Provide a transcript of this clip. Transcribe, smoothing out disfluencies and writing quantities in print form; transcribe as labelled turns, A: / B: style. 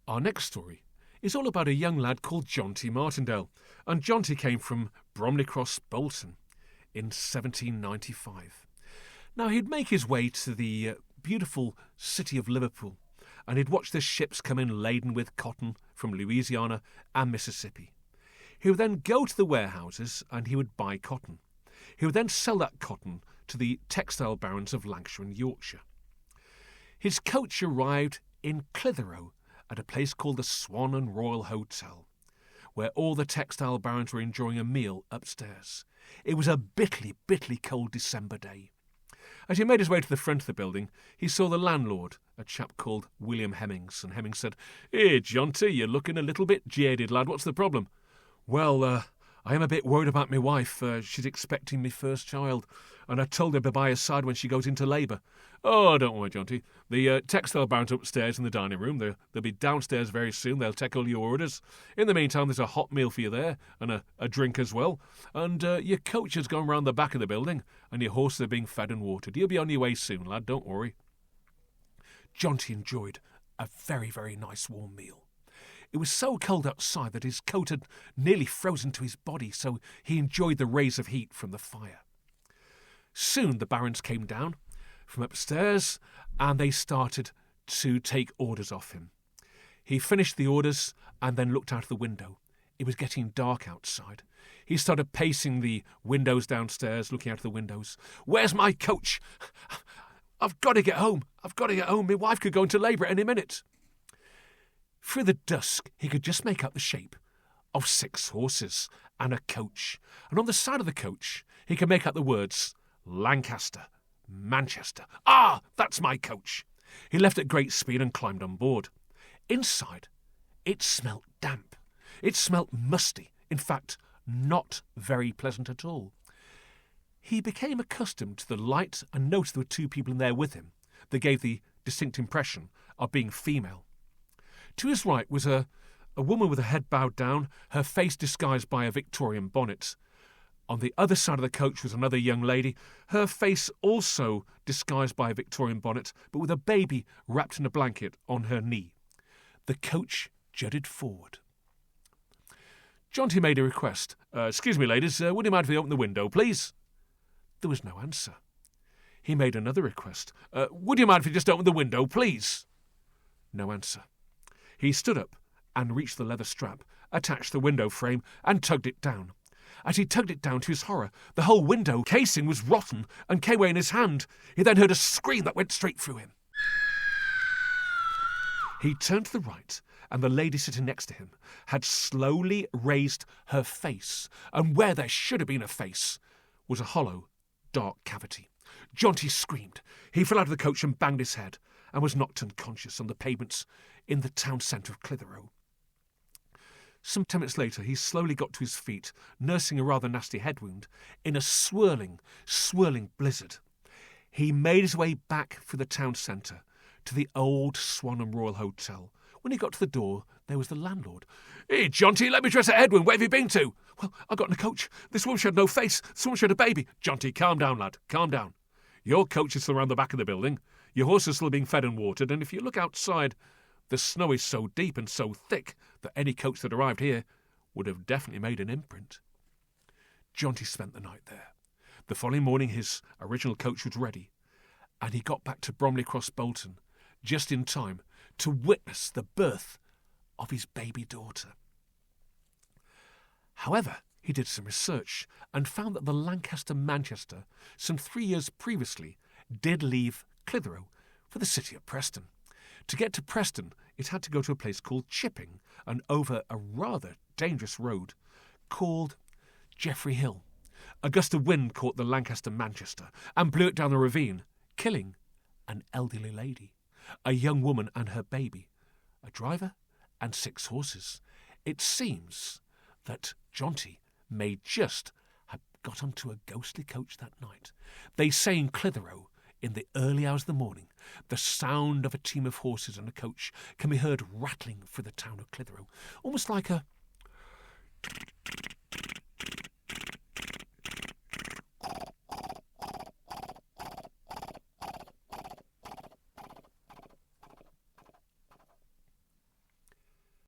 A: Our next story is all about a young lad called Jonty Martindale, and Jonty came from Bromley Cross, Bolton, in 1795. Now, he'd make his way to the beautiful city of Liverpool, and he'd watch the ships come in laden with cotton from Louisiana and Mississippi. He would then go to the warehouses and he would buy cotton. He would then sell that cotton to the textile barons of Lancashire and Yorkshire. His coach arrived in Clitheroe at a place called the Swan and Royal Hotel, where all the textile barons were enjoying a meal upstairs. It was a bitterly, bitterly cold December day. As he made his way to the front of the building, he saw the landlord, a chap called William Hemmings, and Hemmings said, "Hey, Jonty, you're looking a little bit jaded, lad. What's the problem?" "Well, I am a bit worried about my wife. She's expecting me first child, and I told her to buy her side when she goes into labour." "Oh, don't worry, Jonty. The textile barons upstairs in the dining room. They'll be downstairs very soon. They'll take all your orders. In the meantime, there's a hot meal for you there, and a drink as well. And your coach has gone round the back of the building, and your horses are being fed and watered. You'll be on your way soon, lad. Don't worry." Jonty enjoyed a very, very nice warm meal. It was so cold outside that his coat had nearly frozen to his body, so he enjoyed the rays of heat from the fire. Soon the barons came down from upstairs, and they started to take orders off him. He finished the orders and then looked out of the window. It was getting dark outside. He started pacing the windows downstairs, looking out of the windows. "Where's my coach? I've got to get home. I've got to get home. My wife could go into labour at any minute." Through the dusk, he could just make out the shape of 6 horses and a coach, and on the side of the coach, he could make out the words, "Lancaster, Manchester." "Ah, that's my coach." He left at great speed and climbed on board. Inside, it smelt damp. It smelt musty. In fact, not very pleasant at all. He became accustomed to the light and noticed there were 2 people in there with him that gave the distinct impression of being female. To his right was a woman with her head bowed down, her face disguised by a Victorian bonnet. On the other side of the coach was another young lady, her face also disguised by a Victorian bonnet, but with a baby wrapped in a blanket on her knee. The coach jutted forward. Jonty made a request. "Excuse me, ladies, would you mind if we open the window, please?" There was no answer. He made another request. "Would you mind if you just open the window, please?" No answer. He stood up and reached the leather strap, attached the window frame, and tugged it down. As he tugged it down, to his horror, the whole window casing was rotten and came away in his hand. He then heard a scream that went straight through him. He turned to the right, and the lady sitting next to him had slowly raised her face, and where there should have been a face was a hollow, dark cavity. Jonty screamed. He fell out of the coach and banged his head, and was knocked unconscious on the pavements in the town centre of Clitheroe. Some 10 minutes later, he slowly got to his feet, nursing a rather nasty head wound, in a swirling blizzard. He made his way back through the town centre to the old Swan and Royal Hotel. When he got to the door, there was the landlord. "Hey, Jonty, let me dress a head wound. Where have you been to?" "Well, I got in a coach. This woman showed no face. Someone showed a baby." "Jonty, calm down, lad. Calm down. Your coach is still around the back of the building. Your horse is still being fed and watered, and if you look outside, the snow is so deep and so thick that any coach that arrived here would have definitely made an imprint." Jonty spent the night there. The following morning his original coach was ready, and he got back to Bromley Cross, Bolton, just in time to witness the birth of his baby daughter. However, he did some research and found that the Lancaster Manchester, some 3 years previously, did leave Clitheroe for the city of Preston. To get to Preston, it had to go to a place called Chipping and over a rather dangerous road called Jeffrey Hill. A gust of wind caught the Lancaster Manchester and blew it down the ravine, killing an elderly lady, a young woman and her baby, a driver and 6 horses. It seems that Jonty may just have got onto a ghostly coach that night. They say in Clitheroe, in the early hours of the morning, the sound of a team of horses and a coach can be heard rattling through the town of Clitheroe, almost like a